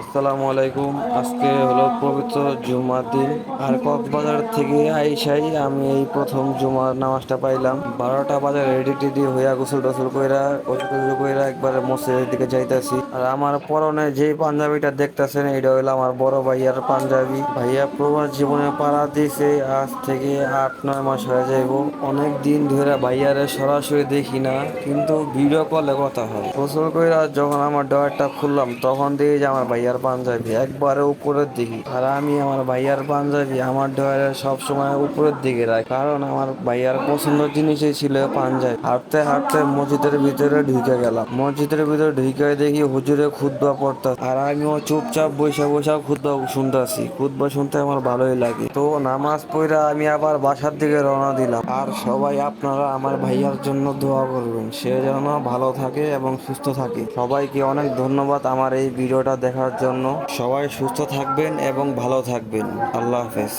আসসালামু আলাইকুম। আজকে হলো পবিত্র জুমার দিন। আর কক্সবাজার থেকে আইসাই আমি এই প্রথম জুমার নামাজটা পাইলাম। 12টা বাজে রেডি টেডি হইয়া গোসল টোসল কইরা অজু টজু কইরা একবারে মসজিদের দিকে যাইতাছি। আর আমার পরনে যে পাঞ্জাবিটা দেখতাছেন এটা হইলো আমার বড় ভাইয়ার পাঞ্জাবি। ভাইয়া প্রবাস জীবনে পাড়া দিছে আজ থেকে 8-9 মাস হয়ে যাইব। অনেক দিন ধরে ভাইয়ারে সরাসরি দেখি না, কিন্তু ভিডিও কলে কথা হয়। গোসল কইরা যখন আমার ডয়ারটা খুললাম তখন দেখি যে আমার ভাইয়ার পাঞ্জাবি একবারে উপরের দিকে। আর আমি আমার ভাইয়ার পাঞ্জাবি আমার ডয়ারের সব সময় উপরের দিকে রাখি, কারণ আমার ভাইয়ার পছন্দের জিনিসই ছিল পাঞ্জাবি। হাঁটতে হাঁটতে মসজিদের ভিতরে ঢুকে গেলাম। মসজিদের ভিতরে ঢুকে দেখি হুজুরে খুতবা পড়তা, আর আমিও চুপচাপ বৈশা বৈশা খুতবা শুনতেছি। খুতবা শুনতে আমার ভালোই লাগে। তো নামাজ পড়া আমি আবার বাসার দিকে রওনা দিলাম। আর সবাই আপনারা আমার ভাইয়ার জন্য দোয়া করবেন, সে যেন ভালো থাকে এবং সুস্থ থাকে। সবাইকে অনেক ধন্যবাদ আমার এই ভিডিওটা দেখার জন্য। সবাই সুস্থ থাকবেন এবং ভালো থাকবেন। আল্লাহ হাফেজ।